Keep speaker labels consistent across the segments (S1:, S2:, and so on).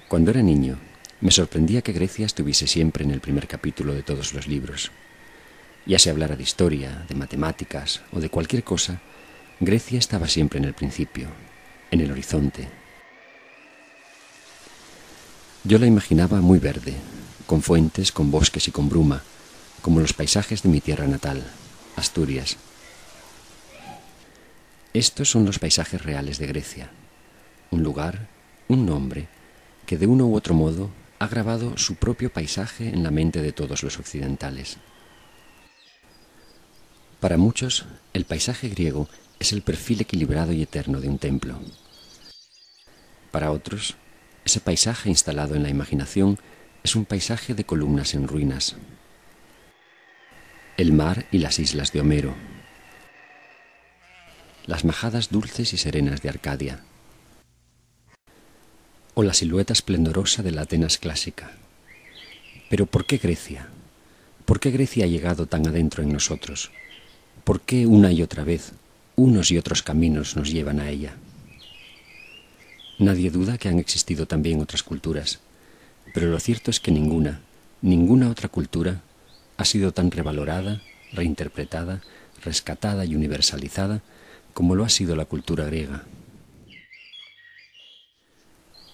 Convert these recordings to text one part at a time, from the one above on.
S1: Cuando era niño, me sorprendía que Grecia estuviese siempre en el primer capítulo de todos los libros. Ya se hablara de historia, de matemáticas o de cualquier cosa, Grecia estaba siempre en el principio, en el horizonte. Yo la imaginaba muy verde, con fuentes, con bosques y con bruma, como los paisajes de mi tierra natal, Asturias. Estos son los paisajes reales de Grecia, un lugar, un nombre, que de uno u otro modo ha grabado su propio paisaje en la mente de todos los occidentales. Para muchos, el paisaje griego es el perfil equilibrado y eterno de un templo. Para otros, ese paisaje instalado en la imaginación es un paisaje de columnas en ruinas. El mar y las islas de Homero. Las majadas dulces y serenas de Arcadia. O la silueta esplendorosa de la Atenas clásica. Pero ¿por qué Grecia? ¿Por qué Grecia ha llegado tan adentro en nosotros? ¿Por qué una y otra vez, unos y otros caminos nos llevan a ella? Nadie duda que han existido también otras culturas, pero lo cierto es que ninguna otra cultura ha sido tan revalorada, reinterpretada, rescatada y universalizada como lo ha sido la cultura griega.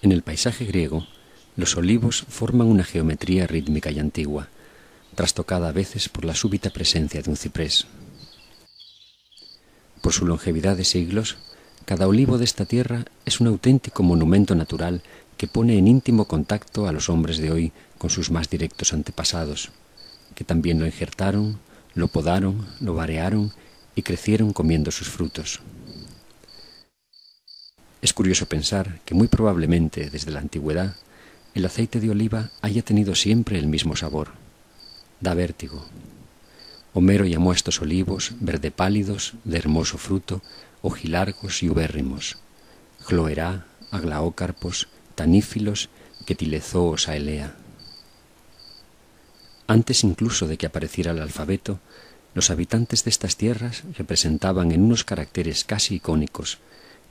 S1: En el paisaje griego, los olivos forman una geometría rítmica y antigua, trastocada a veces por la súbita presencia de un ciprés. Por su longevidad de siglos, cada olivo de esta tierra es un auténtico monumento natural que pone en íntimo contacto a los hombres de hoy con sus más directos antepasados, que también lo injertaron, lo podaron, lo varearon y crecieron comiendo sus frutos. Es curioso pensar que muy probablemente desde la antigüedad el aceite de oliva haya tenido siempre el mismo sabor. Da vértigo. Homero llamó a estos olivos verde pálidos, de hermoso fruto, ojilargos y ubérrimos, Cloerá, aglaócarpos, tanífilos, quetilezoos aelea. Antes incluso de que apareciera el alfabeto, los habitantes de estas tierras representaban en unos caracteres casi icónicos,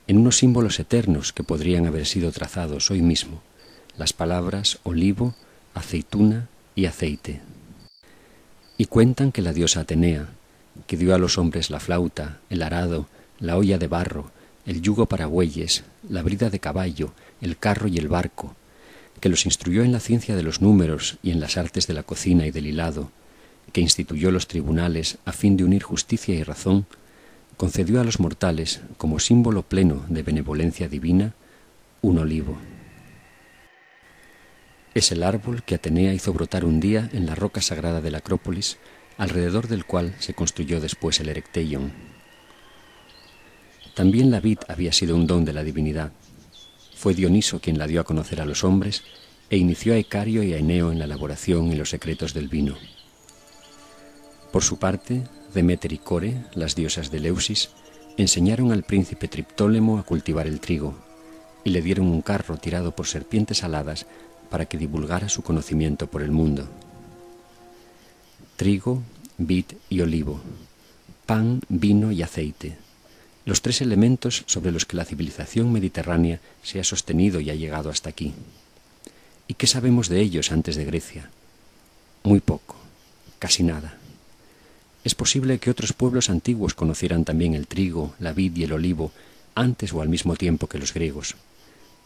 S1: en unos símbolos eternos que podrían haber sido trazados hoy mismo, las palabras olivo, aceituna y aceite. Y cuentan que la diosa Atenea, que dio a los hombres la flauta, el arado, la olla de barro, el yugo para bueyes, la brida de caballo, el carro y el barco, que los instruyó en la ciencia de los números y en las artes de la cocina y del hilado, que instituyó los tribunales a fin de unir justicia y razón, concedió a los mortales, como símbolo pleno de benevolencia divina, un olivo. Es el árbol que Atenea hizo brotar un día en la roca sagrada de la Acrópolis, alrededor del cual se construyó después el Erecteion. También la vid había sido un don de la divinidad. Fue Dioniso quien la dio a conocer a los hombres e inició a Icario y a Eneo en la elaboración y los secretos del vino. Por su parte, Deméter y Core, las diosas de Eleusis, enseñaron al príncipe Triptólemo a cultivar el trigo y le dieron un carro tirado por serpientes aladas para que divulgara su conocimiento por el mundo. Trigo, vid y olivo, pan, vino y aceite, los tres elementos sobre los que la civilización mediterránea se ha sostenido y ha llegado hasta aquí. ¿Y qué sabemos de ellos antes de Grecia? Muy poco, casi nada. Es posible que otros pueblos antiguos conocieran también el trigo, la vid y el olivo antes o al mismo tiempo que los griegos,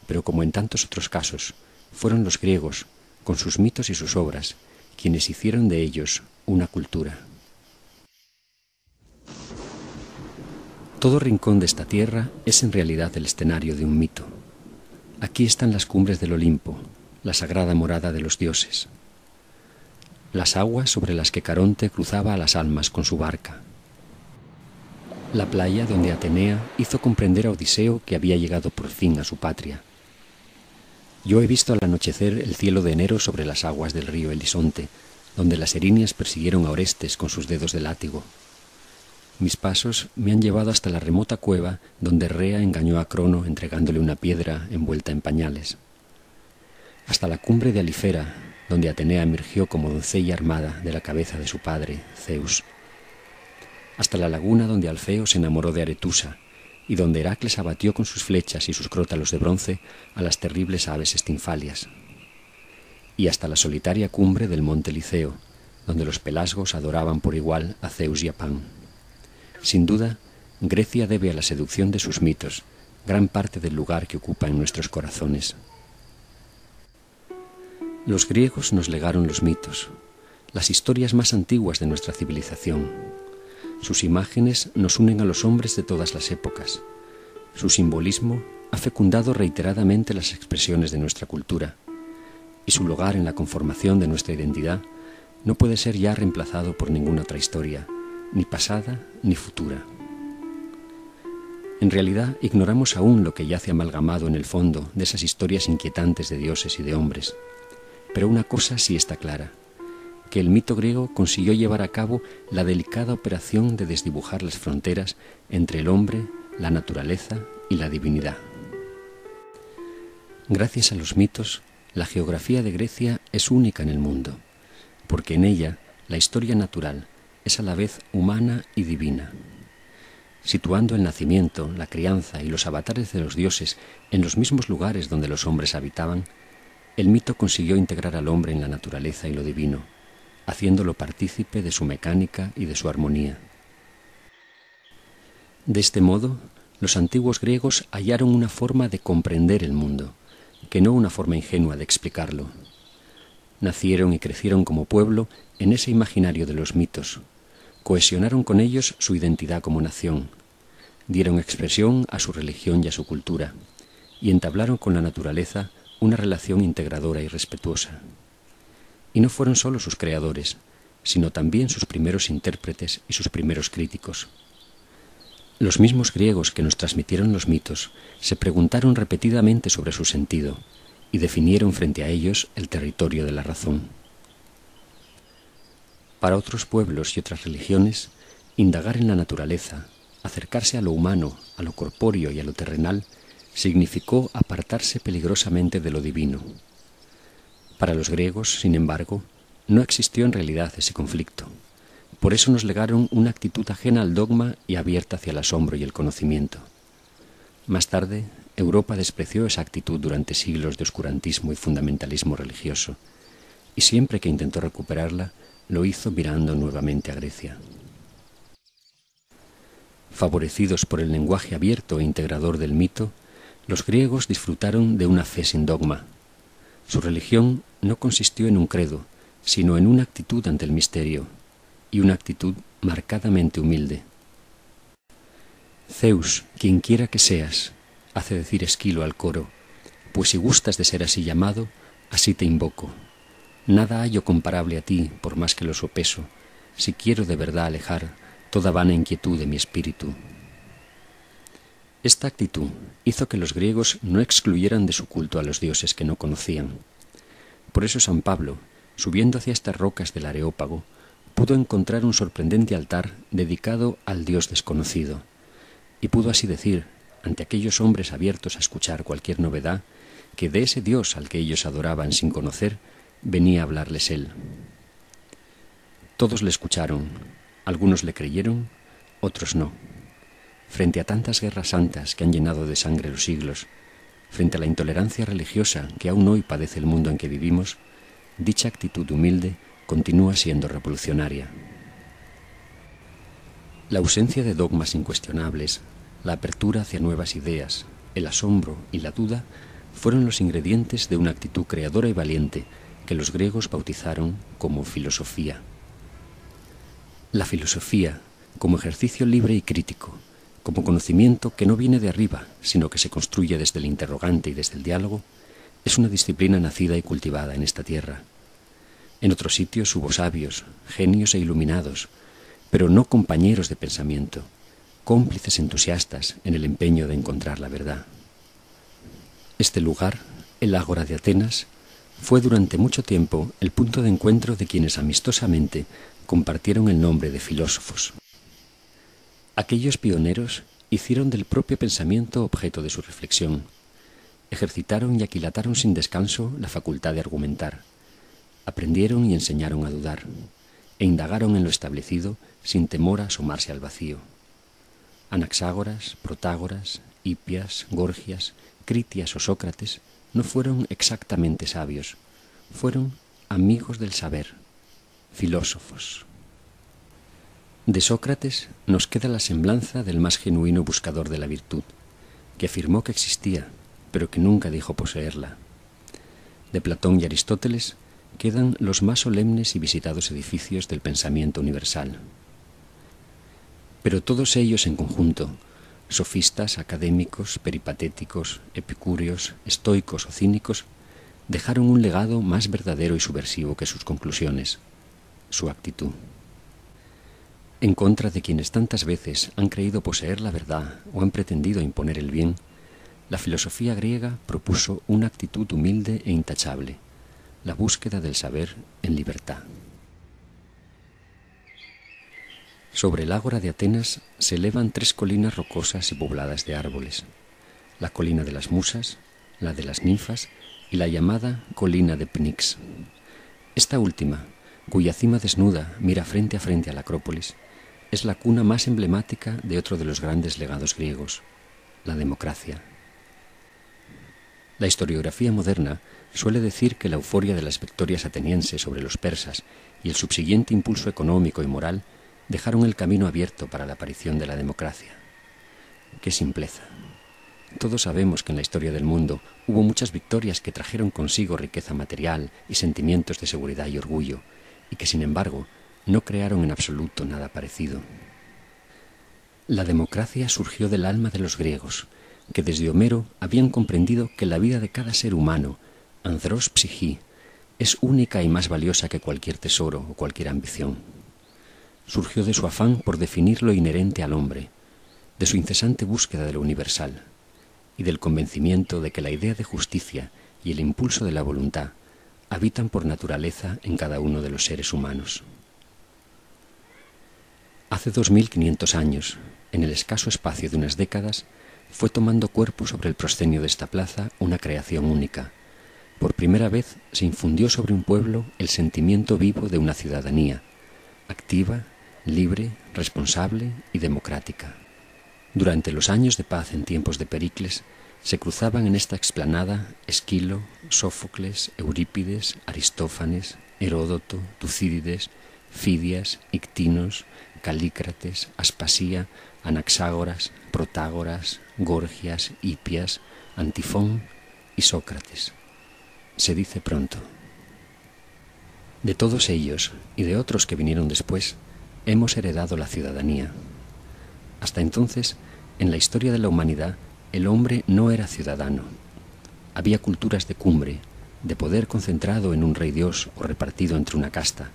S1: pero como en tantos otros casos, fueron los griegos, con sus mitos y sus obras, quienes hicieron de ellos una cultura. Todo rincón de esta tierra es en realidad el escenario de un mito. Aquí están las cumbres del Olimpo, la sagrada morada de los dioses. Las aguas sobre las que Caronte cruzaba a las almas con su barca. La playa donde Atenea hizo comprender a Odiseo que había llegado por fin a su patria. Yo he visto al anochecer el cielo de enero sobre las aguas del río Elisonte, donde las erinias persiguieron a Orestes con sus dedos de látigo. Mis pasos me han llevado hasta la remota cueva donde Rea engañó a Crono entregándole una piedra envuelta en pañales. Hasta la cumbre de Alifera, donde Atenea emergió como doncella armada de la cabeza de su padre, Zeus. Hasta la laguna donde Alfeo se enamoró de Aretusa, y donde Heracles abatió con sus flechas y sus crótalos de bronce a las terribles aves estinfalias, y hasta la solitaria cumbre del monte Liceo, donde los pelasgos adoraban por igual a Zeus y a Pan. Sin duda, Grecia debe a la seducción de sus mitos gran parte del lugar que ocupa en nuestros corazones. Los griegos nos legaron los mitos, las historias más antiguas de nuestra civilización. Sus imágenes nos unen a los hombres de todas las épocas. Su simbolismo ha fecundado reiteradamente las expresiones de nuestra cultura, y su lugar en la conformación de nuestra identidad no puede ser ya reemplazado por ninguna otra historia, ni pasada ni futura. En realidad, ignoramos aún lo que yace amalgamado en el fondo de esas historias inquietantes de dioses y de hombres. Pero una cosa sí está clara, que el mito griego consiguió llevar a cabo la delicada operación de desdibujar las fronteras entre el hombre, la naturaleza y la divinidad. Gracias a los mitos, la geografía de Grecia es única en el mundo, porque en ella la historia natural es a la vez humana y divina. Situando el nacimiento, la crianza y los avatares de los dioses en los mismos lugares donde los hombres habitaban, el mito consiguió integrar al hombre en la naturaleza y lo divino, haciéndolo partícipe de su mecánica y de su armonía. De este modo, los antiguos griegos hallaron una forma de comprender el mundo, que no una forma ingenua de explicarlo. Nacieron y crecieron como pueblo en ese imaginario de los mitos, cohesionaron con ellos su identidad como nación, dieron expresión a su religión y a su cultura, y entablaron con la naturaleza una relación integradora y respetuosa. Y no fueron solo sus creadores, sino también sus primeros intérpretes y sus primeros críticos. Los mismos griegos que nos transmitieron los mitos se preguntaron repetidamente sobre su sentido y definieron frente a ellos el territorio de la razón. Para otros pueblos y otras religiones, indagar en la naturaleza, acercarse a lo humano, a lo corpóreo y a lo terrenal, significó apartarse peligrosamente de lo divino. Para los griegos, sin embargo, no existió en realidad ese conflicto. Por eso nos legaron una actitud ajena al dogma y abierta hacia el asombro y el conocimiento. Más tarde, Europa despreció esa actitud durante siglos de oscurantismo y fundamentalismo religioso, y siempre que intentó recuperarla, lo hizo mirando nuevamente a Grecia. Favorecidos por el lenguaje abierto e integrador del mito, los griegos disfrutaron de una fe sin dogma. Su religión no consistió en un credo, sino en una actitud ante el misterio, y una actitud marcadamente humilde. Zeus, quien quiera que seas, hace decir Esquilo al coro, pues si gustas de ser así llamado, así te invoco. Nada hallo comparable a ti, por más que lo sopeso, si quiero de verdad alejar toda vana inquietud de mi espíritu. Esta actitud hizo que los griegos no excluyeran de su culto a los dioses que no conocían. Por eso San Pablo, subiendo hacia estas rocas del Areópago, pudo encontrar un sorprendente altar dedicado al Dios desconocido, y pudo así decir, ante aquellos hombres abiertos a escuchar cualquier novedad, que de ese Dios al que ellos adoraban sin conocer, venía a hablarles él. Todos le escucharon, algunos le creyeron, otros no. Frente a tantas guerras santas que han llenado de sangre los siglos, frente a la intolerancia religiosa que aún hoy padece el mundo en que vivimos, dicha actitud humilde continúa siendo revolucionaria. La ausencia de dogmas incuestionables, la apertura hacia nuevas ideas, el asombro y la duda fueron los ingredientes de una actitud creadora y valiente que los griegos bautizaron como filosofía. La filosofía, como ejercicio libre y crítico, como conocimiento que no viene de arriba, sino que se construye desde el interrogante y desde el diálogo, es una disciplina nacida y cultivada en esta tierra. En otros sitios hubo sabios, genios e iluminados, pero no compañeros de pensamiento, cómplices entusiastas en el empeño de encontrar la verdad. Este lugar, el Ágora de Atenas, fue durante mucho tiempo el punto de encuentro de quienes amistosamente compartieron el nombre de filósofos. Aquellos pioneros hicieron del propio pensamiento objeto de su reflexión, ejercitaron y aquilataron sin descanso la facultad de argumentar, aprendieron y enseñaron a dudar, e indagaron en lo establecido sin temor a asomarse al vacío. Anaxágoras, Protágoras, Hipias, Gorgias, Critias o Sócrates no fueron exactamente sabios, fueron amigos del saber, filósofos. De Sócrates nos queda la semblanza del más genuino buscador de la virtud, que afirmó que existía, pero que nunca dijo poseerla. De Platón y Aristóteles quedan los más solemnes y visitados edificios del pensamiento universal. Pero todos ellos en conjunto, sofistas, académicos, peripatéticos, epicúreos, estoicos o cínicos, dejaron un legado más verdadero y subversivo que sus conclusiones, su actitud. En contra de quienes tantas veces han creído poseer la verdad o han pretendido imponer el bien, la filosofía griega propuso una actitud humilde e intachable, la búsqueda del saber en libertad. Sobre el ágora de Atenas se elevan 3 colinas rocosas y pobladas de árboles, la colina de las musas, la de las ninfas y la llamada colina de Pnix. Esta última, cuya cima desnuda mira frente a frente a la Acrópolis, es la cuna más emblemática de otro de los grandes legados griegos, la democracia. La historiografía moderna suele decir que la euforia de las victorias atenienses sobre los persas y el subsiguiente impulso económico y moral dejaron el camino abierto para la aparición de la democracia. ¡Qué simpleza! Todos sabemos que en la historia del mundo hubo muchas victorias que trajeron consigo riqueza material y sentimientos de seguridad y orgullo, y que sin embargo no crearon en absoluto nada parecido. La democracia surgió del alma de los griegos, que desde Homero habían comprendido que la vida de cada ser humano, anthros psyché, es única y más valiosa que cualquier tesoro o cualquier ambición. Surgió de su afán por definir lo inherente al hombre, de su incesante búsqueda de lo universal, y del convencimiento de que la idea de justicia y el impulso de la voluntad habitan por naturaleza en cada uno de los seres humanos. Hace 2500 años, en el escaso espacio de unas décadas, fue tomando cuerpo sobre el proscenio de esta plaza una creación única. Por primera vez se infundió sobre un pueblo el sentimiento vivo de una ciudadanía, activa, libre, responsable y democrática. Durante los años de paz en tiempos de Pericles, se cruzaban en esta explanada Esquilo, Sófocles, Eurípides, Aristófanes, Heródoto, Tucídides, Fidias, Ictinos, Calícrates, Aspasía, Anaxágoras, Protágoras, Gorgias, Hipias, Antifón y Sócrates. Se dice pronto. De todos ellos y de otros que vinieron después, hemos heredado la ciudadanía. Hasta entonces, en la historia de la humanidad, el hombre no era ciudadano. Había culturas de cumbre, de poder concentrado en un rey dios o repartido entre una casta,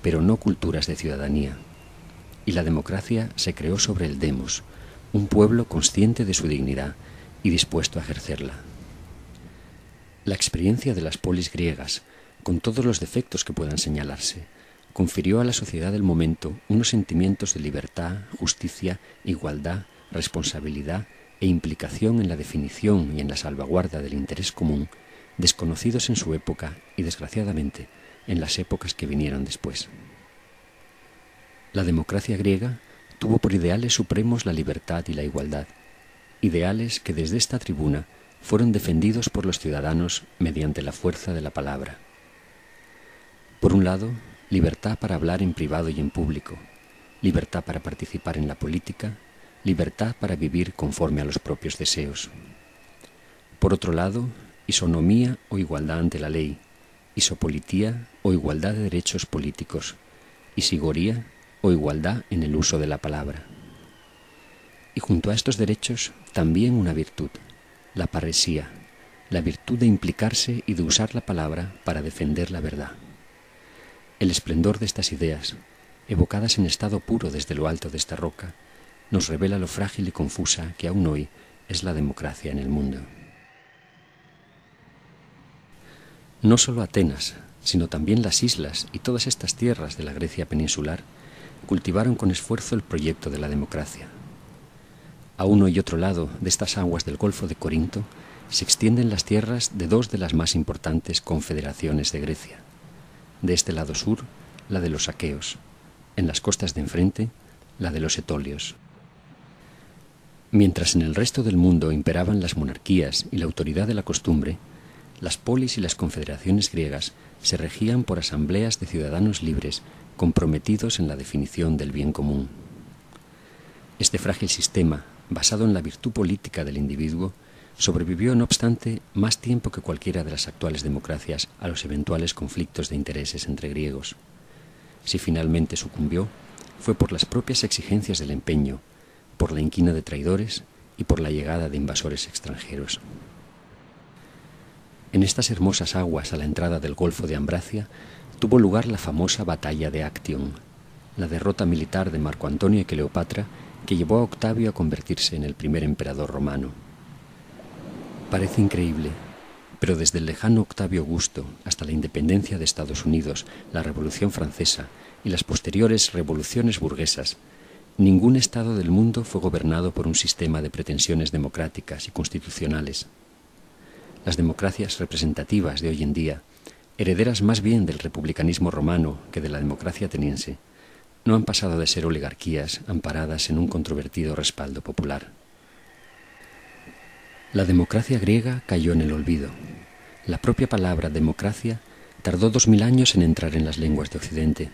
S1: pero no culturas de ciudadanía. Y la democracia se creó sobre el demos, un pueblo consciente de su dignidad y dispuesto a ejercerla. La experiencia de las polis griegas, con todos los defectos que puedan señalarse, confirió a la sociedad del momento unos sentimientos de libertad, justicia, igualdad, responsabilidad e implicación en la definición y en la salvaguarda del interés común, desconocidos en su época y, desgraciadamente, en las épocas que vinieron después. La democracia griega tuvo por ideales supremos la libertad y la igualdad, ideales que desde esta tribuna fueron defendidos por los ciudadanos mediante la fuerza de la palabra. Por un lado, libertad para hablar en privado y en público, libertad para participar en la política, libertad para vivir conforme a los propios deseos. Por otro lado, isonomía o igualdad ante la ley, isopolitía o igualdad de derechos políticos, isigoría o igualdad en el uso de la palabra. Y junto a estos derechos, también una virtud, la parresía, la virtud de implicarse y de usar la palabra para defender la verdad. El esplendor de estas ideas, evocadas en estado puro desde lo alto de esta roca, nos revela lo frágil y confusa que aún hoy es la democracia en el mundo. No solo Atenas, sino también las islas y todas estas tierras de la Grecia peninsular cultivaron con esfuerzo el proyecto de la democracia. A uno y otro lado de estas aguas del Golfo de Corinto se extienden las tierras de 2 de las más importantes confederaciones de Grecia. De este lado sur, la de los aqueos, en las costas de enfrente, la de los etolios. Mientras en el resto del mundo imperaban las monarquías y la autoridad de la costumbre, las polis y las confederaciones griegas se regían por asambleas de ciudadanos libres comprometidos en la definición del bien común. Este frágil sistema, basado en la virtud política del individuo, sobrevivió, no obstante, más tiempo que cualquiera de las actuales democracias a los eventuales conflictos de intereses entre griegos. Si finalmente sucumbió, fue por las propias exigencias del empeño, por la inquina de traidores y por la llegada de invasores extranjeros. En estas hermosas aguas a la entrada del Golfo de Ambracia tuvo lugar la famosa batalla de Actium, la derrota militar de Marco Antonio y Cleopatra que llevó a Octavio a convertirse en el primer emperador romano. Parece increíble, pero desde el lejano Octavio Augusto hasta la independencia de Estados Unidos, la Revolución Francesa y las posteriores revoluciones burguesas, ningún estado del mundo fue gobernado por un sistema de pretensiones democráticas y constitucionales. Las democracias representativas de hoy en día, herederas más bien del republicanismo romano que de la democracia ateniense, no han pasado de ser oligarquías amparadas en un controvertido respaldo popular. La democracia griega cayó en el olvido. La propia palabra democracia tardó 2000 años en entrar en las lenguas de Occidente,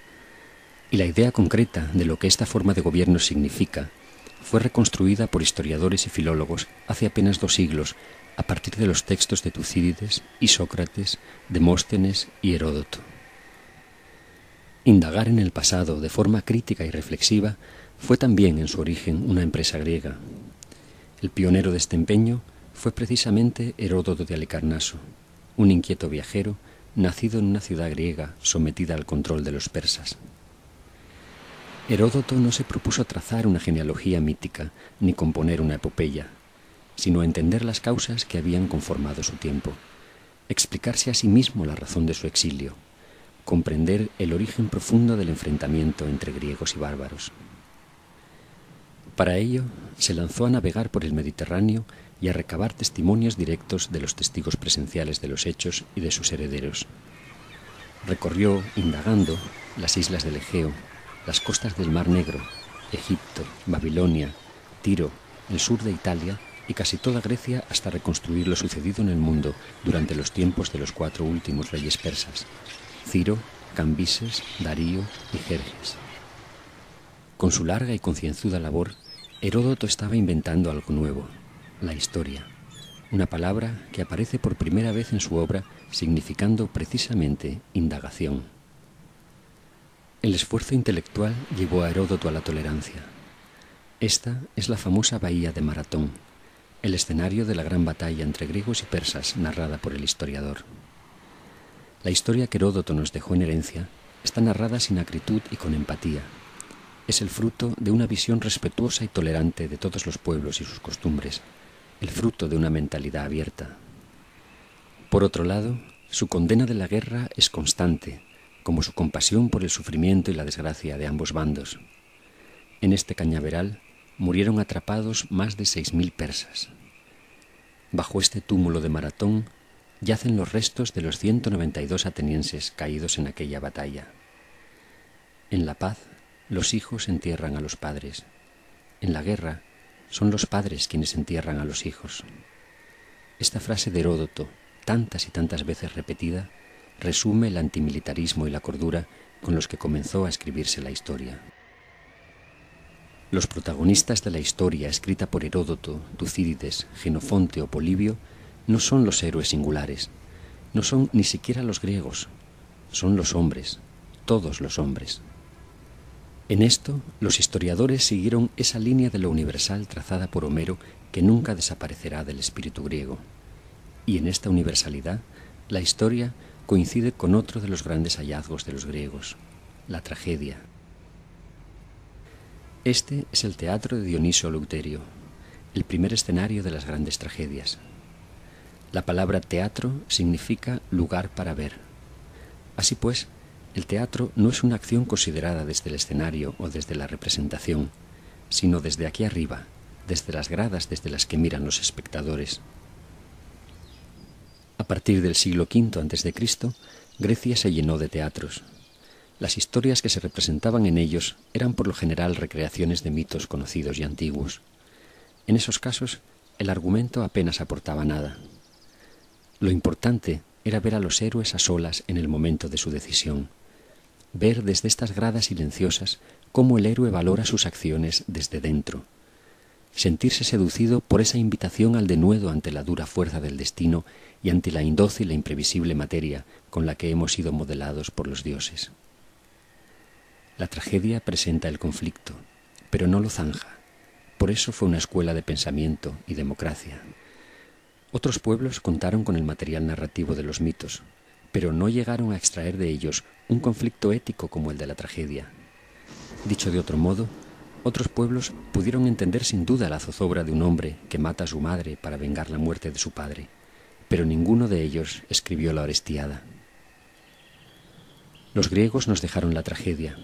S1: y la idea concreta de lo que esta forma de gobierno significa fue reconstruida por historiadores y filólogos hace apenas 2 siglos a partir de los textos de Tucídides y Sócrates, Demóstenes y Heródoto. Indagar en el pasado de forma crítica y reflexiva fue también en su origen una empresa griega. El pionero de este empeño fue precisamente Heródoto de Halicarnaso, un inquieto viajero nacido en una ciudad griega sometida al control de los persas. Heródoto no se propuso trazar una genealogía mítica ni componer una epopeya, sino entender las causas que habían conformado su tiempo, explicarse a sí mismo la razón de su exilio, comprender el origen profundo del enfrentamiento entre griegos y bárbaros. Para ello, se lanzó a navegar por el Mediterráneo y a recabar testimonios directos de los testigos presenciales de los hechos y de sus herederos. Recorrió, indagando, las islas del Egeo, las costas del Mar Negro, Egipto, Babilonia, Tiro, el sur de Italia y casi toda Grecia hasta reconstruir lo sucedido en el mundo durante los tiempos de los 4 últimos reyes persas, Ciro, Cambises, Darío y Jerjes. Con su larga y concienzuda labor, Heródoto estaba inventando algo nuevo, la historia, una palabra que aparece por primera vez en su obra significando precisamente indagación. El esfuerzo intelectual llevó a Heródoto a la tolerancia. Esta es la famosa bahía de Maratón, el escenario de la gran batalla entre griegos y persas narrada por el historiador. La historia que Heródoto nos dejó en herencia está narrada sin acritud y con empatía. Es el fruto de una visión respetuosa y tolerante de todos los pueblos y sus costumbres, el fruto de una mentalidad abierta. Por otro lado, su condena de la guerra es constante, como su compasión por el sufrimiento y la desgracia de ambos bandos. En este cañaveral murieron atrapados más de 6000 persas. Bajo este túmulo de Maratón yacen los restos de los 192 atenienses caídos en aquella batalla. En la paz, los hijos entierran a los padres. En la guerra, son los padres quienes entierran a los hijos. Esta frase de Heródoto, tantas y tantas veces repetida, resume el antimilitarismo y la cordura con los que comenzó a escribirse la historia. Los protagonistas de la historia escrita por Heródoto, Tucídides, Jenofonte o Polibio no son los héroes singulares, no son ni siquiera los griegos, son los hombres, todos los hombres. En esto, los historiadores siguieron esa línea de lo universal trazada por Homero que nunca desaparecerá del espíritu griego. Y en esta universalidad, la historia coincide con otro de los grandes hallazgos de los griegos, la tragedia. Este es el teatro de Dioniso Eleuterio, el primer escenario de las grandes tragedias. La palabra teatro significa lugar para ver. Así pues, el teatro no es una acción considerada desde el escenario o desde la representación, sino desde aquí arriba, desde las gradas desde las que miran los espectadores. A partir del siglo V a.C., Grecia se llenó de teatros. Las historias que se representaban en ellos eran por lo general recreaciones de mitos conocidos y antiguos. En esos casos, el argumento apenas aportaba nada. Lo importante era ver a los héroes a solas en el momento de su decisión, ver desde estas gradas silenciosas cómo el héroe valora sus acciones desde dentro, sentirse seducido por esa invitación al denuedo ante la dura fuerza del destino y ante la indócil e imprevisible materia con la que hemos sido modelados por los dioses. La tragedia presenta el conflicto, pero no lo zanja. Por eso fue una escuela de pensamiento y democracia. Otros pueblos contaron con el material narrativo de los mitos, pero no llegaron a extraer de ellos un conflicto ético como el de la tragedia. Dicho de otro modo, otros pueblos pudieron entender sin duda la zozobra de un hombre que mata a su madre para vengar la muerte de su padre, pero ninguno de ellos escribió la Orestiada. Los griegos nos dejaron la tragedia,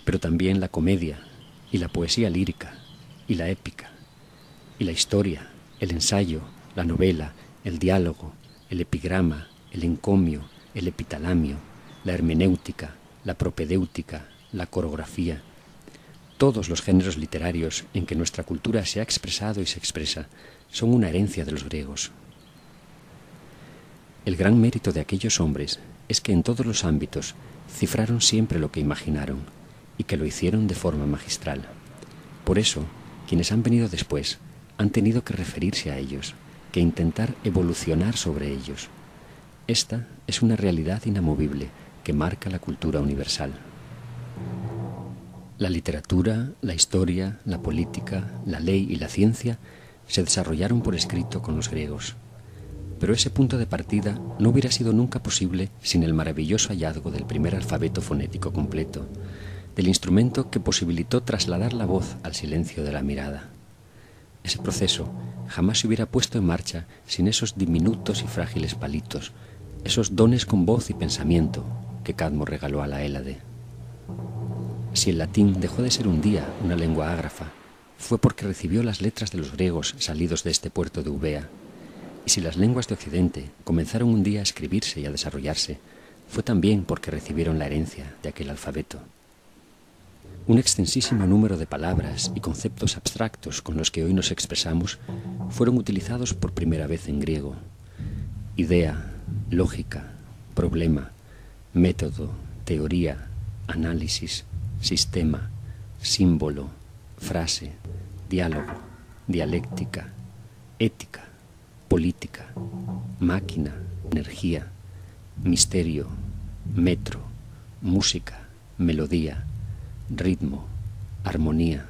S1: pero también la comedia y la poesía lírica y la épica y la historia, el ensayo, la novela, el diálogo, el epigrama, el encomio, el epitalamio, la hermenéutica, la propedéutica, la coreografía. Todos los géneros literarios en que nuestra cultura se ha expresado y se expresa son una herencia de los griegos. El gran mérito de aquellos hombres es que en todos los ámbitos cifraron siempre lo que imaginaron y que lo hicieron de forma magistral. Por eso, quienes han venido después han tenido que referirse a ellos, que intentar evolucionar sobre ellos. Esta es una realidad inamovible que marca la cultura universal. La literatura, la historia, la política, la ley y la ciencia se desarrollaron por escrito con los griegos. Pero ese punto de partida no hubiera sido nunca posible sin el maravilloso hallazgo del primer alfabeto fonético completo, del instrumento que posibilitó trasladar la voz al silencio de la mirada. Ese proceso jamás se hubiera puesto en marcha sin esos diminutos y frágiles palitos, esos dones con voz y pensamiento que Cadmo regaló a la Hélade. Si el latín dejó de ser un día una lengua ágrafa, fue porque recibió las letras de los griegos salidos de este puerto de Eubea. Y si las lenguas de Occidente comenzaron un día a escribirse y a desarrollarse, fue también porque recibieron la herencia de aquel alfabeto. Un extensísimo número de palabras y conceptos abstractos con los que hoy nos expresamos fueron utilizados por primera vez en griego. Idea, lógica, problema, método, teoría, análisis, sistema, símbolo, frase, diálogo, dialéctica, ética, política, máquina, energía, misterio, metro, música, melodía, ritmo, armonía.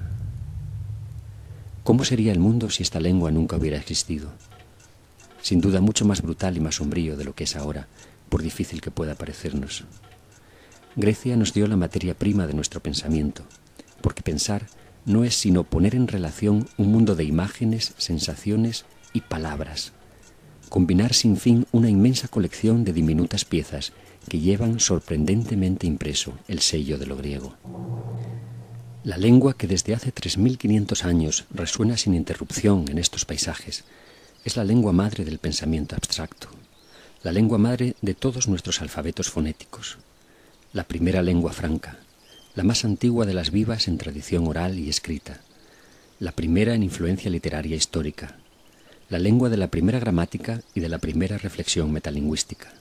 S1: ¿Cómo sería el mundo si esta lengua nunca hubiera existido? Sin duda mucho más brutal y más sombrío de lo que es ahora, por difícil que pueda parecernos. Grecia nos dio la materia prima de nuestro pensamiento, porque pensar no es sino poner en relación un mundo de imágenes, sensaciones y palabras, combinar sin fin una inmensa colección de diminutas piezas que llevan sorprendentemente impreso el sello de lo griego. La lengua que desde hace 3.500 años resuena sin interrupción en estos paisajes es la lengua madre del pensamiento abstracto, la lengua madre de todos nuestros alfabetos fonéticos, la primera lengua franca, la más antigua de las vivas en tradición oral y escrita, la primera en influencia literaria histórica, la lengua de la primera gramática y de la primera reflexión metalingüística.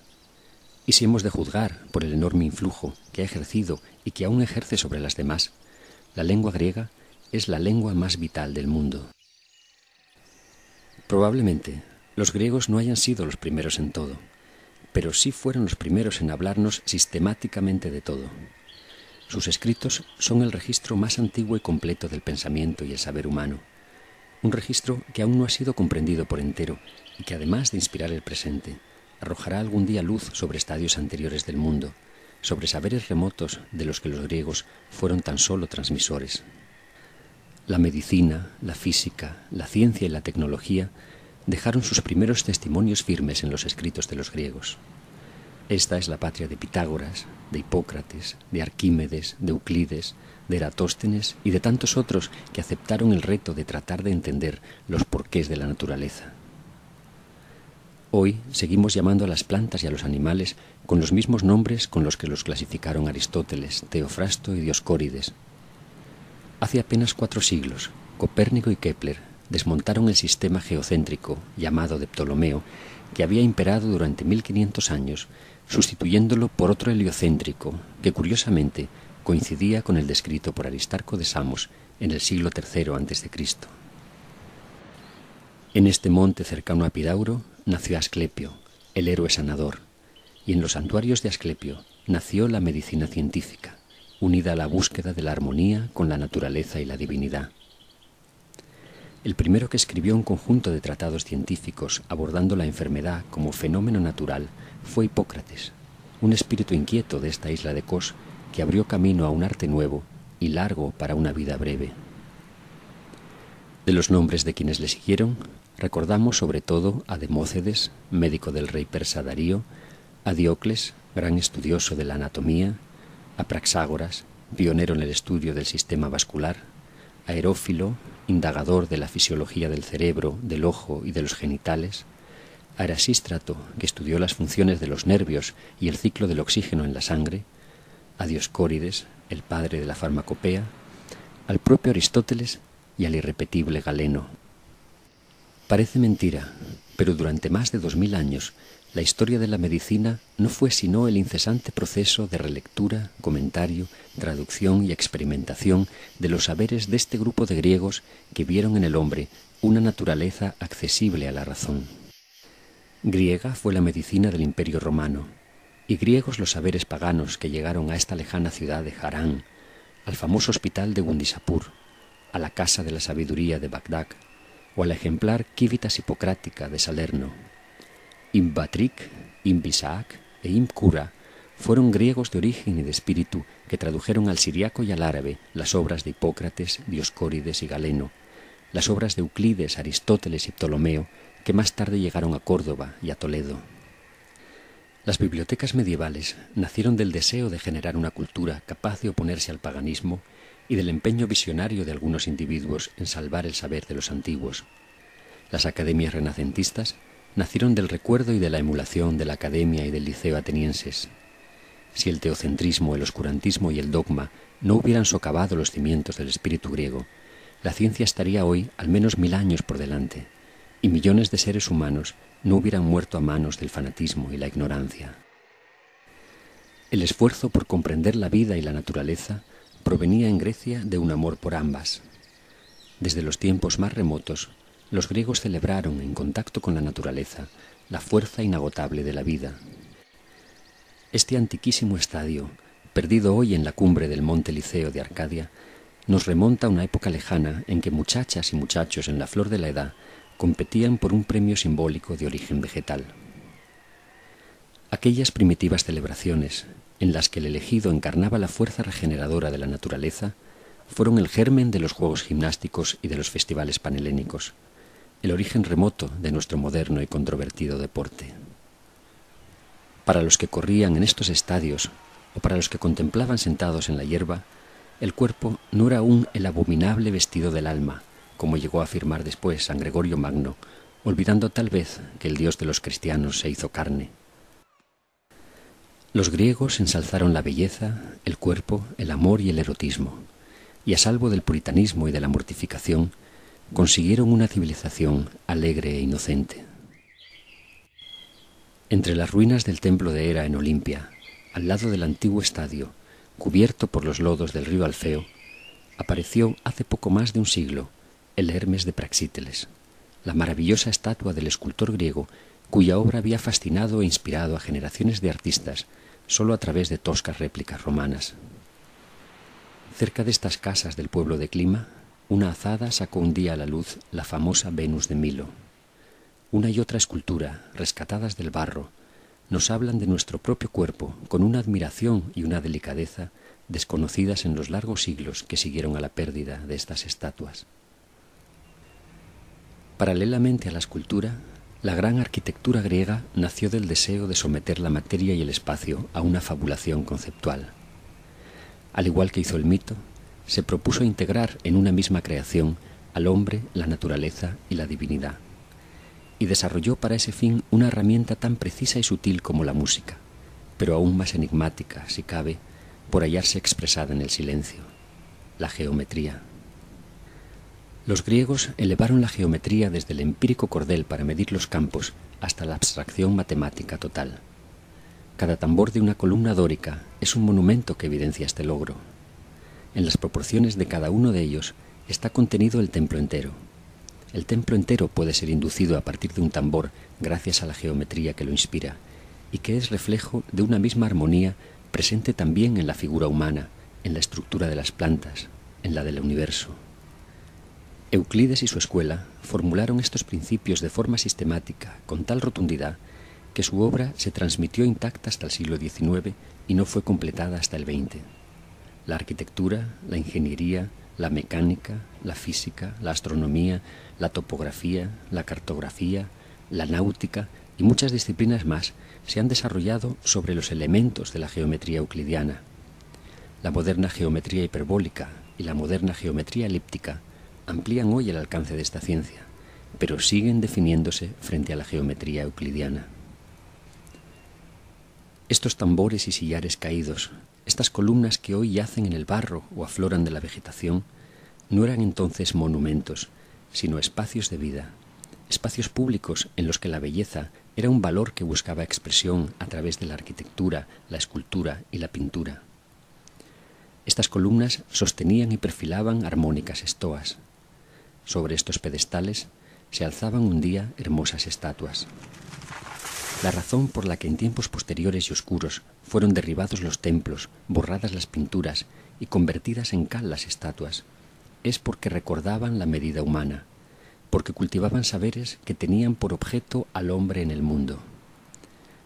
S1: Y si hemos de juzgar por el enorme influjo que ha ejercido y que aún ejerce sobre las demás, la lengua griega es la lengua más vital del mundo. Probablemente los griegos no hayan sido los primeros en todo, pero sí fueron los primeros en hablarnos sistemáticamente de todo. Sus escritos son el registro más antiguo y completo del pensamiento y el saber humano, un registro que aún no ha sido comprendido por entero y que, además de inspirar el presente, arrojará algún día luz sobre estadios anteriores del mundo, sobre saberes remotos de los que los griegos fueron tan solo transmisores. La medicina, la física, la ciencia y la tecnología dejaron sus primeros testimonios firmes en los escritos de los griegos. Esta es la patria de Pitágoras, de Hipócrates, de Arquímedes, de Euclides, de Eratóstenes y de tantos otros que aceptaron el reto de tratar de entender los porqués de la naturaleza. Hoy seguimos llamando a las plantas y a los animales con los mismos nombres con los que los clasificaron Aristóteles, Teofrasto y Dioscórides. Hace apenas 4 siglos, Copérnico y Kepler desmontaron el sistema geocéntrico llamado de Ptolomeo, que había imperado durante 1500 años, sustituyéndolo por otro heliocéntrico que curiosamente coincidía con el descrito por Aristarco de Samos en el siglo III a.C. En este monte cercano a Epidauro nació Asclepio, el héroe sanador, y en los santuarios de Asclepio nació la medicina científica, unida a la búsqueda de la armonía con la naturaleza y la divinidad. El primero que escribió un conjunto de tratados científicos abordando la enfermedad como fenómeno natural fue Hipócrates, un espíritu inquieto de esta isla de Kos que abrió camino a un arte nuevo y largo para una vida breve. De los nombres de quienes le siguieron, recordamos sobre todo a Demócedes, médico del rey persa Darío, a Diocles, gran estudioso de la anatomía, a Praxágoras, pionero en el estudio del sistema vascular, a Herófilo, indagador de la fisiología del cerebro, del ojo y de los genitales, a Erasístrato, que estudió las funciones de los nervios y el ciclo del oxígeno en la sangre, a Dioscórides, el padre de la farmacopea, al propio Aristóteles y al irrepetible Galeno. Parece mentira, pero durante más de 2000 años la historia de la medicina no fue sino el incesante proceso de relectura, comentario, traducción y experimentación de los saberes de este grupo de griegos que vieron en el hombre una naturaleza accesible a la razón. Griega fue la medicina del Imperio Romano, y griegos los saberes paganos que llegaron a esta lejana ciudad de Harán, al famoso hospital de Gundisapur, a la casa de la sabiduría de Bagdad, o a la ejemplar Civitas Hipocrática de Salerno. Imbatric, Imbisac e Imcura fueron griegos de origen y de espíritu que tradujeron al siriaco y al árabe las obras de Hipócrates, Dioscórides y Galeno, las obras de Euclides, Aristóteles y Ptolomeo, que más tarde llegaron a Córdoba y a Toledo. Las bibliotecas medievales nacieron del deseo de generar una cultura capaz de oponerse al paganismo y del empeño visionario de algunos individuos en salvar el saber de los antiguos. Las academias renacentistas nacieron del recuerdo y de la emulación de la academia y del liceo atenienses. Si el teocentrismo, el oscurantismo y el dogma no hubieran socavado los cimientos del espíritu griego, la ciencia estaría hoy al menos 1000 años por delante, y millones de seres humanos no hubieran muerto a manos del fanatismo y la ignorancia. El esfuerzo por comprender la vida y la naturaleza provenía en Grecia de un amor por ambas. Desde los tiempos más remotos, los griegos celebraron, en contacto con la naturaleza, la fuerza inagotable de la vida. Este antiquísimo estadio, perdido hoy en la cumbre del monte Liceo de Arcadia, nos remonta a una época lejana en que muchachas y muchachos en la flor de la edad competían por un premio simbólico de origen vegetal. Aquellas primitivas celebraciones, en las que el elegido encarnaba la fuerza regeneradora de la naturaleza, fueron el germen de los juegos gimnásticos y de los festivales panhelénicos, el origen remoto de nuestro moderno y controvertido deporte. Para los que corrían en estos estadios, o para los que contemplaban sentados en la hierba, el cuerpo no era aún el abominable vestido del alma, como llegó a afirmar después San Gregorio Magno, olvidando tal vez que el Dios de los cristianos se hizo carne. Los griegos ensalzaron la belleza, el cuerpo, el amor y el erotismo, y a salvo del puritanismo y de la mortificación, consiguieron una civilización alegre e inocente. Entre las ruinas del templo de Hera en Olimpia, al lado del antiguo estadio, cubierto por los lodos del río Alfeo, apareció hace poco más de un siglo el Hermes de Praxíteles, la maravillosa estatua del escultor griego cuya obra había fascinado e inspirado a generaciones de artistas solo a través de toscas réplicas romanas. Cerca de estas casas del pueblo de Clima, una azada sacó un día a la luz la famosa Venus de Milo. Una y otra escultura, rescatadas del barro, nos hablan de nuestro propio cuerpo con una admiración y una delicadeza desconocidas en los largos siglos que siguieron a la pérdida de estas estatuas. Paralelamente a la escultura, la gran arquitectura griega nació del deseo de someter la materia y el espacio a una fabulación conceptual. Al igual que hizo el mito, se propuso integrar en una misma creación al hombre, la naturaleza y la divinidad, y desarrolló para ese fin una herramienta tan precisa y sutil como la música, pero aún más enigmática, si cabe, por hallarse expresada en el silencio: la geometría. Los griegos elevaron la geometría desde el empírico cordel para medir los campos hasta la abstracción matemática total. Cada tambor de una columna dórica es un monumento que evidencia este logro. En las proporciones de cada uno de ellos está contenido el templo entero. El templo entero puede ser inducido a partir de un tambor gracias a la geometría que lo inspira, y que es reflejo de una misma armonía presente también en la figura humana, en la estructura de las plantas, en la del universo. Euclides y su escuela formularon estos principios de forma sistemática, con tal rotundidad, que su obra se transmitió intacta hasta el siglo XIX y no fue completada hasta el XX. La arquitectura, la ingeniería, la mecánica, la física, la astronomía, la topografía, la cartografía, la náutica y muchas disciplinas más se han desarrollado sobre los elementos de la geometría euclidiana. La moderna geometría hiperbólica y la moderna geometría elíptica amplían hoy el alcance de esta ciencia, pero siguen definiéndose frente a la geometría euclidiana. Estos tambores y sillares caídos, estas columnas que hoy yacen en el barro o afloran de la vegetación, no eran entonces monumentos, sino espacios de vida, espacios públicos en los que la belleza era un valor que buscaba expresión a través de la arquitectura, la escultura y la pintura. Estas columnas sostenían y perfilaban armónicas estoas. Sobre estos pedestales se alzaban un día hermosas estatuas. La razón por la que en tiempos posteriores y oscuros fueron derribados los templos, borradas las pinturas y convertidas en cal las estatuas, es porque recordaban la medida humana, porque cultivaban saberes que tenían por objeto al hombre en el mundo.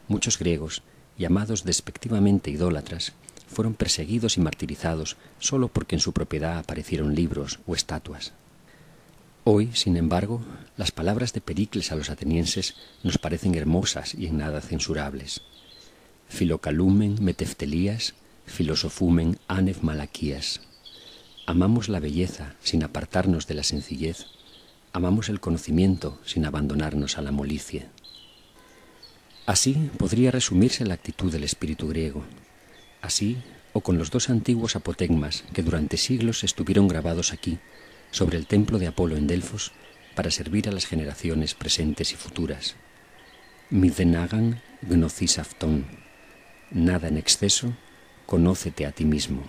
S1: Muchos griegos, llamados despectivamente idólatras, fueron perseguidos y martirizados solo porque en su propiedad aparecieron libros o estatuas. Hoy, sin embargo, las palabras de Pericles a los atenienses nos parecen hermosas y en nada censurables. Filocalumen meteftelías, filosofumen anev malaquías. Amamos la belleza sin apartarnos de la sencillez. Amamos el conocimiento sin abandonarnos a la molicie. Así podría resumirse la actitud del espíritu griego. Así, o con los dos antiguos apotegmas que durante siglos estuvieron grabados aquí, sobre el templo de Apolo en Delfos, para servir a las generaciones presentes y futuras. Midenagan gnosis afton. Nada en exceso, conócete a ti mismo.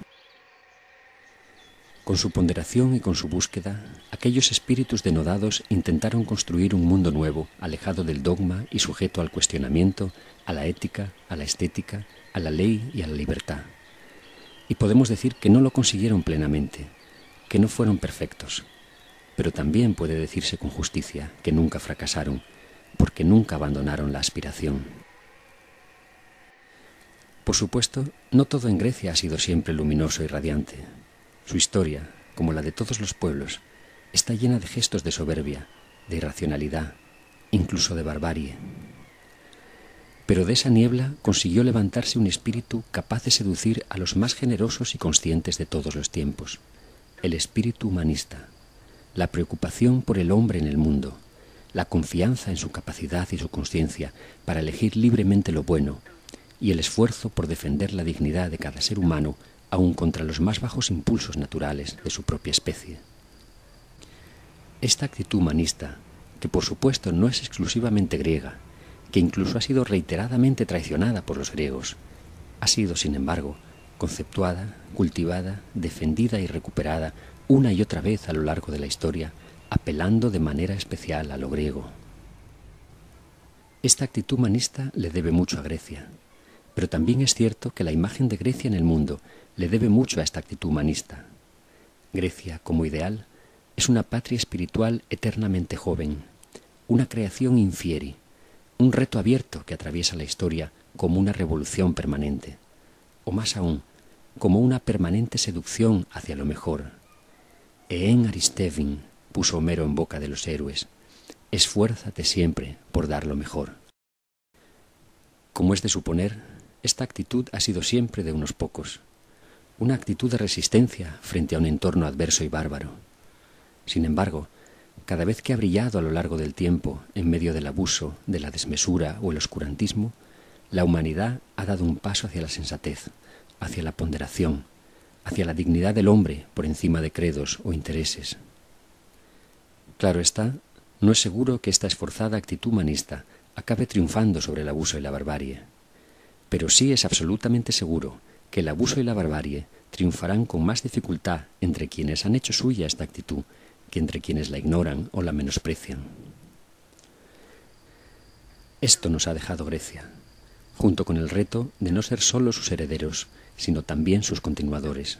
S1: Con su ponderación y con su búsqueda, aquellos espíritus denodados intentaron construir un mundo nuevo, alejado del dogma y sujeto al cuestionamiento, a la ética, a la estética, a la ley y a la libertad. Y podemos decir que no lo consiguieron plenamente, que no fueron perfectos, pero también puede decirse con justicia que nunca fracasaron, porque nunca abandonaron la aspiración. Por supuesto, no todo en Grecia ha sido siempre luminoso y radiante. Su historia, como la de todos los pueblos, está llena de gestos de soberbia, de irracionalidad, incluso de barbarie. Pero de esa niebla consiguió levantarse un espíritu capaz de seducir a los más generosos y conscientes de todos los tiempos. El espíritu humanista, la preocupación por el hombre en el mundo, la confianza en su capacidad y su conciencia para elegir libremente lo bueno y el esfuerzo por defender la dignidad de cada ser humano aun contra los más bajos impulsos naturales de su propia especie. Esta actitud humanista, que por supuesto no es exclusivamente griega, que incluso ha sido reiteradamente traicionada por los griegos, ha sido, sin embargo, conceptuada, cultivada, defendida y recuperada una y otra vez a lo largo de la historia, apelando de manera especial a lo griego. Esta actitud humanista le debe mucho a Grecia, pero también es cierto que la imagen de Grecia en el mundo le debe mucho a esta actitud humanista. Grecia, como ideal, es una patria espiritual eternamente joven, una creación infieri, un reto abierto que atraviesa la historia como una revolución permanente, o más aún, como una permanente seducción hacia lo mejor. Eén Aristevin, puso Homero en boca de los héroes, esfuérzate siempre por dar lo mejor. Como es de suponer, esta actitud ha sido siempre de unos pocos, una actitud de resistencia frente a un entorno adverso y bárbaro. Sin embargo, cada vez que ha brillado a lo largo del tiempo, en medio del abuso, de la desmesura o el oscurantismo, la humanidad ha dado un paso hacia la sensatez, hacia la ponderación, hacia la dignidad del hombre por encima de credos o intereses. Claro está, no es seguro que esta esforzada actitud humanista acabe triunfando sobre el abuso y la barbarie. Pero sí es absolutamente seguro que el abuso y la barbarie triunfarán con más dificultad entre quienes han hecho suya esta actitud que entre quienes la ignoran o la menosprecian. Esto nos ha dejado Grecia, junto con el reto de no ser solo sus herederos, sino también sus continuadores,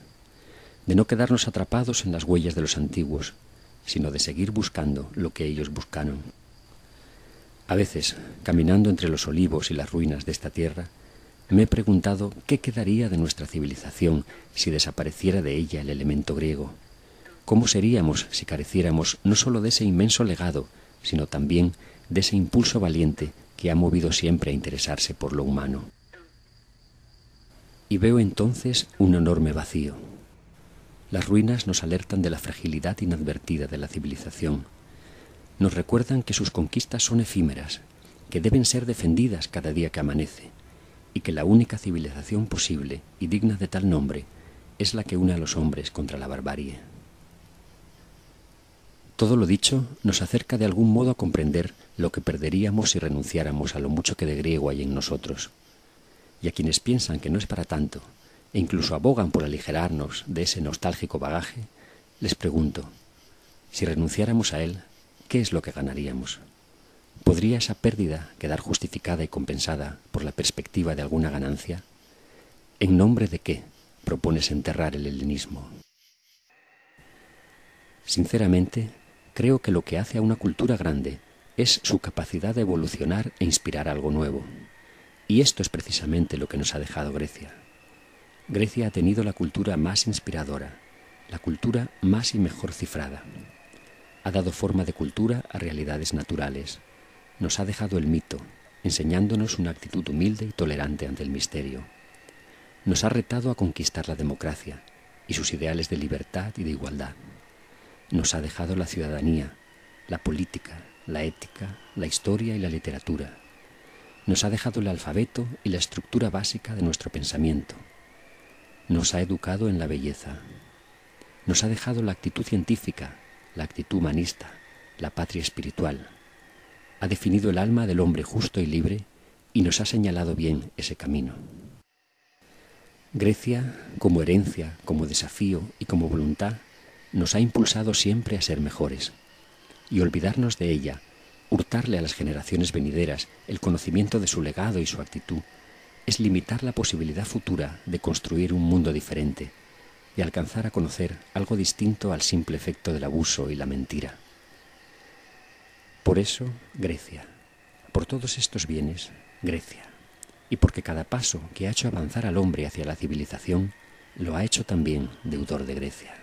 S1: de no quedarnos atrapados en las huellas de los antiguos, sino de seguir buscando lo que ellos buscaron. A veces, caminando entre los olivos y las ruinas de esta tierra, me he preguntado qué quedaría de nuestra civilización si desapareciera de ella el elemento griego. ¿Cómo seríamos si careciéramos no solo de ese inmenso legado, sino también de ese impulso valiente que ha movido siempre a interesarse por lo humano? Y veo entonces un enorme vacío. Las ruinas nos alertan de la fragilidad inadvertida de la civilización. Nos recuerdan que sus conquistas son efímeras, que deben ser defendidas cada día que amanece, y que la única civilización posible y digna de tal nombre es la que une a los hombres contra la barbarie. Todo lo dicho nos acerca de algún modo a comprender lo que perderíamos si renunciáramos a lo mucho que de griego hay en nosotros. Y a quienes piensan que no es para tanto, e incluso abogan por aligerarnos de ese nostálgico bagaje, les pregunto, si renunciáramos a él, ¿qué es lo que ganaríamos? ¿Podría esa pérdida quedar justificada y compensada por la perspectiva de alguna ganancia? ¿En nombre de qué propones enterrar el helenismo? Sinceramente, creo que lo que hace a una cultura grande es su capacidad de evolucionar e inspirar algo nuevo. Y esto es precisamente lo que nos ha dejado Grecia. Grecia ha tenido la cultura más inspiradora, la cultura más y mejor cifrada. Ha dado forma de cultura a realidades naturales. Nos ha dejado el mito, enseñándonos una actitud humilde y tolerante ante el misterio. Nos ha retado a conquistar la democracia y sus ideales de libertad y de igualdad. Nos ha dejado la ciudadanía, la política, la ética, la historia y la literatura. Nos ha dejado el alfabeto y la estructura básica de nuestro pensamiento. Nos ha educado en la belleza. Nos ha dejado la actitud científica, la actitud humanista, la patria espiritual. Ha definido el alma del hombre justo y libre y nos ha señalado bien ese camino. Grecia, como herencia, como desafío y como voluntad, nos ha impulsado siempre a ser mejores. Y olvidarnos de ella, hurtarle a las generaciones venideras el conocimiento de su legado y su actitud, es limitar la posibilidad futura de construir un mundo diferente y alcanzar a conocer algo distinto al simple efecto del abuso y la mentira. Por eso, Grecia. Por todos estos bienes, Grecia. Y porque cada paso que ha hecho avanzar al hombre hacia la civilización, lo ha hecho también deudor de Grecia.